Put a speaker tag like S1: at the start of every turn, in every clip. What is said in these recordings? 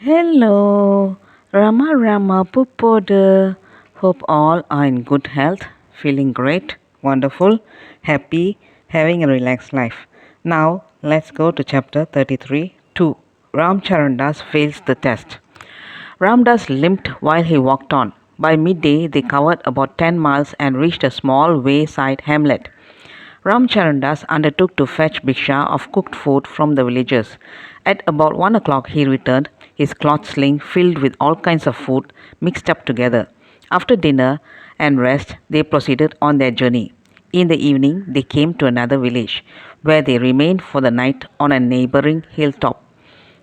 S1: Hello, Rama Pupoda. Hope all are in good health, feeling great, wonderful, happy, having a relaxed life. Now, let's go to chapter 33 2. Ramcharandas fails the test. Ramdas limped while he walked on. By midday, they covered about 10 miles and reached a small wayside hamlet. Ramcharandas undertook to fetch bhiksha of cooked food from the villagers. At about 1 o'clock he returned, his cloth sling filled with all kinds of food mixed up together. After dinner and rest, they proceeded on their journey. In the evening, they came to another village, where they remained for the night on a neighboring hilltop.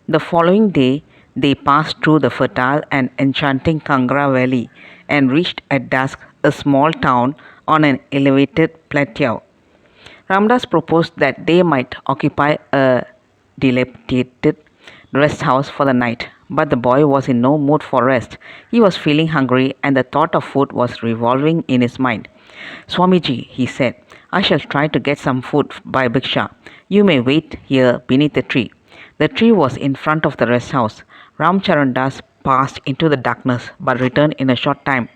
S1: The following day, they passed through the fertile and enchanting Kangra valley and reached at dusk a small town on an elevated plateau. Ramdas proposed that they might occupy a dilapidated rest house for the night, but the boy was in no mood for rest. He was feeling hungry and the thought of food was revolving in his mind. Swamiji, he said, I shall try to get some food by Bhiksha. You may wait here beneath the tree. The tree was in front of the rest house. Ramcharandas passed into the darkness but returned in a short time,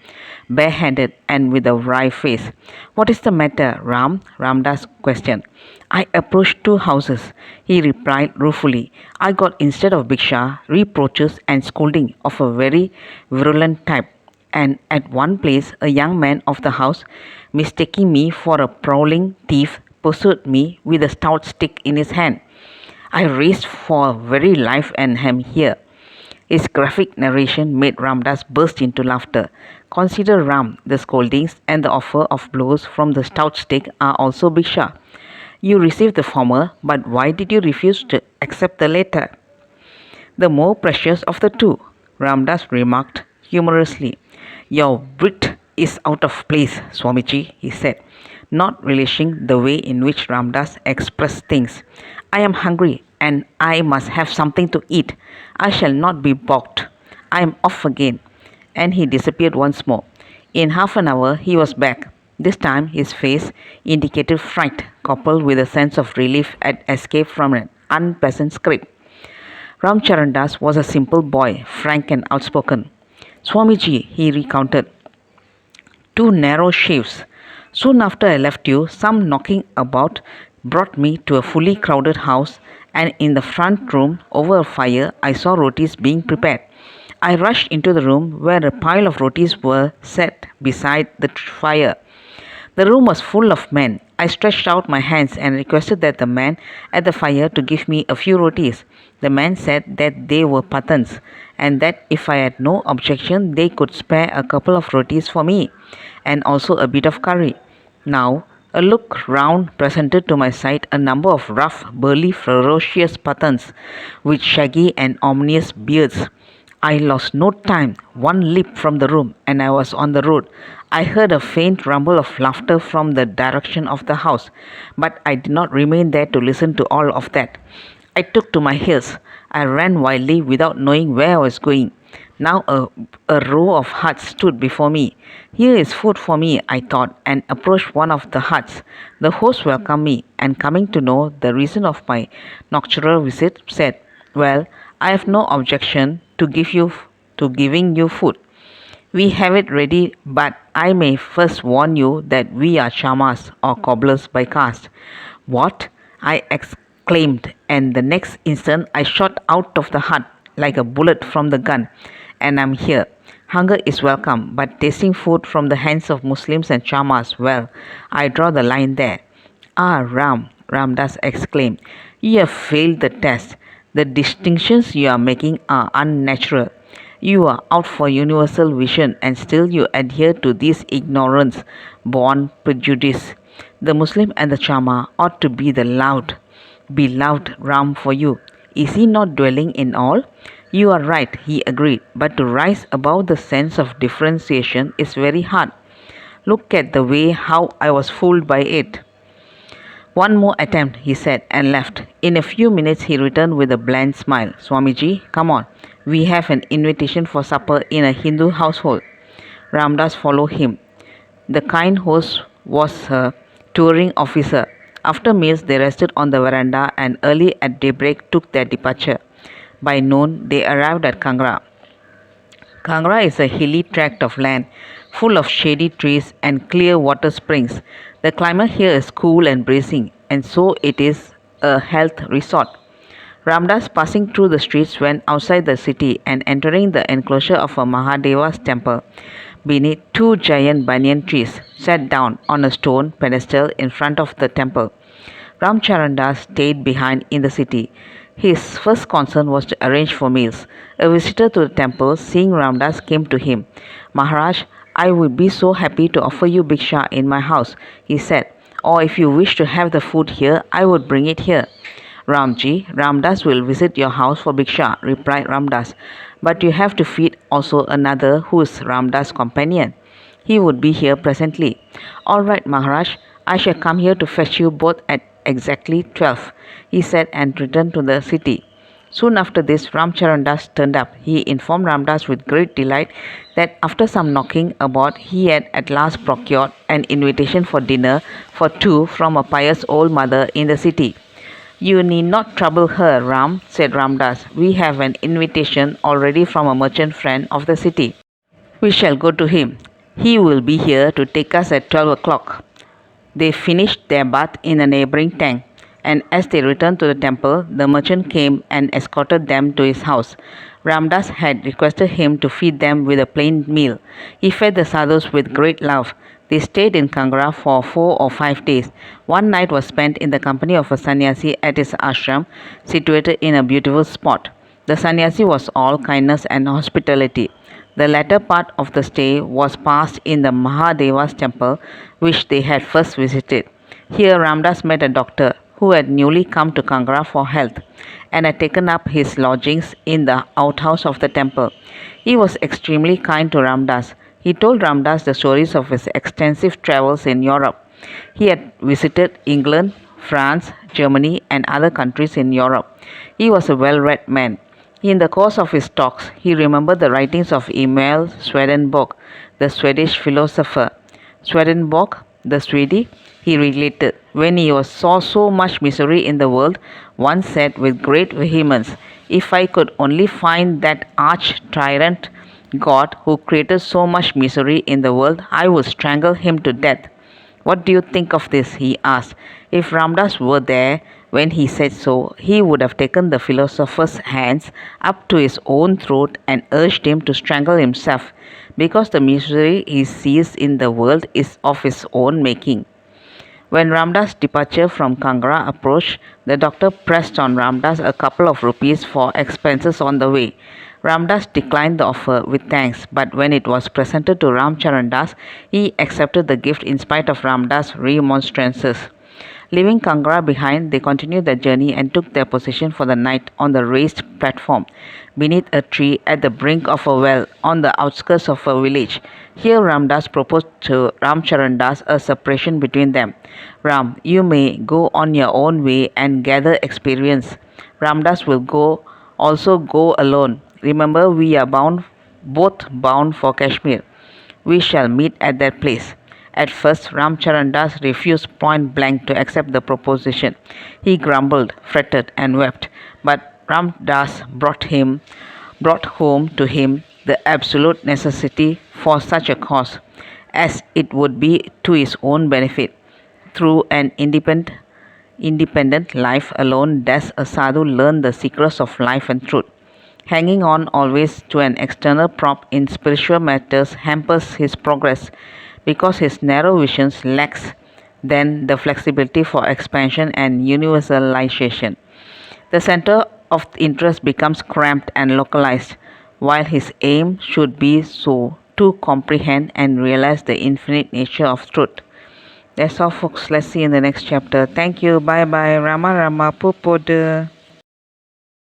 S1: barehanded and with a wry face. What is the matter, Ram? Ramdas questioned. I approached two houses, he replied ruefully. I got, instead of bhiksha, reproaches and scolding of a very virulent type. And at one place, a young man of the house, mistaking me for a prowling thief, pursued me with a stout stick in his hand. I raced for very life and am here. His graphic narration made Ramdas burst into laughter. Consider Ram, the scoldings and the offer of blows from the stout stick are also bhiksha. You received the former, but why did you refuse to accept the latter? The more precious of the two, Ramdas remarked humorously. Your wit is out of place, Swamiji, he said, not relishing the way in which Ramdas expressed things. I am hungry and I must have something to eat. I shall not be balked. I am off again. And he disappeared once more. In half an hour he was back. This time his face indicated fright, coupled with a sense of relief at escape from an unpleasant scrape. Ramcharandas was a simple boy, frank and outspoken. Swamiji, he recounted, two narrow shaves. Soon after I left you, some knocking about brought me to a fully crowded house, and in the front room, over a fire, I saw rotis being prepared. I rushed into the room where a pile of rotis were set beside the fire. The room was full of men. I stretched out my hands and requested that the man at the fire to give me a few rotis. The man said that they were pathans and that if I had no objection they could spare a couple of rotis for me and also a bit of curry. Now, a look round presented to my sight a number of rough, burly, ferocious pathans with shaggy and ominous beards. I lost no time. One leap from the room, and I was on the road. I heard a faint rumble of laughter from the direction of the house, but I did not remain there to listen to all of that. I took to my heels. I ran wildly without knowing where I was going. Now a row of huts stood before me. Here is food for me, I thought, and approached one of the huts. The host welcomed me, and coming to know the reason of my nocturnal visit, said, Well, I have no objection to giving you food. We have it ready, but I may first warn you that we are chamas or cobblers by caste. What? I exclaimed, and the next instant I shot out of the hut like a bullet from the gun, and I'm here. Hunger is welcome, but tasting food from the hands of Muslims and chamas, well, I draw the line there. Ah, Ram, Ramdas exclaimed, you have failed the test. The distinctions you are making are unnatural. You are out for universal vision and still you adhere to this ignorance born prejudice. The Muslim and the Chama ought to be the beloved Ram for you. Is he not dwelling in all? You are right, he agreed, but to rise above the sense of differentiation is very hard. Look at the way how I was fooled by it. One more attempt, he said, and left. In a few minutes he returned with a bland smile. Swamiji, come on. We have an invitation for supper in a Hindu household. Ramdas followed him. The kind host was a touring officer. After meals they rested on the veranda and early at daybreak took their departure. By noon, they arrived at Kangra. Kangra is a hilly tract of land full of shady trees and clear water springs. The climate here is cool and bracing, and so it is a health resort. Ramdas, passing through the streets, went outside the city and entering the enclosure of a Mahadeva's temple. Beneath two giant banyan trees, sat down on a stone pedestal in front of the temple. Ramcharandas stayed behind in the city. His first concern was to arrange for meals. A visitor to the temple, seeing Ramdas, came to him. Maharaj, I would be so happy to offer you bhiksha in my house, he said. Or if you wish to have the food here, I would bring it here. Ramji, Ramdas will visit your house for bhiksha, replied Ramdas. But you have to feed also another who is Ramdas' companion. He would be here presently. All right, Maharaj, I shall come here to fetch you both at exactly 12, he said and returned to the city. Soon after this, Ramcharandas turned up. He informed Ramdas with great delight that after some knocking about, he had at last procured an invitation for dinner for two from a pious old mother in the city. You need not trouble her, Ram, said Ramdas. We have an invitation already from a merchant friend of the city. We shall go to him. He will be here to take us at 12 o'clock. They finished their bath in a neighboring tank, and as they returned to the temple, the merchant came and escorted them to his house. Ramdas had requested him to feed them with a plain meal. He fed the sadhus with great love. They stayed in Kangra for 4 or 5 days. One night was spent in the company of a sannyasi at his ashram, situated in a beautiful spot. The sannyasi was all kindness and hospitality. The latter part of the stay was passed in the Mahadeva's temple, which they had first visited. Here Ramdas met a doctor who had newly come to Kangra for health and had taken up his lodgings in the outhouse of the temple. He was extremely kind to Ramdas. He told Ramdas the stories of his extensive travels in Europe. He had visited England, France, Germany, and other countries in Europe. He was a well-read man. In the course of his talks, he remembered the writings of Emil Swedenborg, the Swedish philosopher. Swedenborg, the Swede, he related, when he saw so much misery in the world, once said with great vehemence, if I could only find that arch-tyrant God who created so much misery in the world, I would strangle him to death. What do you think of this? He asked. If Ramdas were there when he said so, he would have taken the philosopher's hands up to his own throat and urged him to strangle himself, because the misery he sees in the world is of his own making. When Ramdas' departure from Kangra approached, the doctor pressed on Ramdas a couple of rupees for expenses on the way. Ramdas declined the offer with thanks, but when it was presented to Ramcharandas, he accepted the gift in spite of Ramdas' remonstrances. Leaving Kangra behind, they continued their journey and took their position for the night on the raised platform, beneath a tree at the brink of a well on the outskirts of a village. Here Ramdas proposed to Ramcharandas a separation between them. Ram, you may go on your own way and gather experience. Ramdas will also go alone. Remember, we are both bound for Kashmir. We shall meet at that place. At first, Ramcharandas refused point blank to accept the proposition. He grumbled, fretted, and wept. But Ramdas brought home to him the absolute necessity for such a course, as it would be to his own benefit. Through an independent life alone does a sadhu learn the secrets of life and truth. Hanging on always to an external prop in spiritual matters hampers his progress, because his narrow vision lacks then the flexibility for expansion and universalization. The center of interest becomes cramped and localized, while his aim should be so to comprehend and realize the infinite nature of truth. That's all, folks. Let's see in the next chapter. Thank you. Bye bye. Rama Rama Pupoda.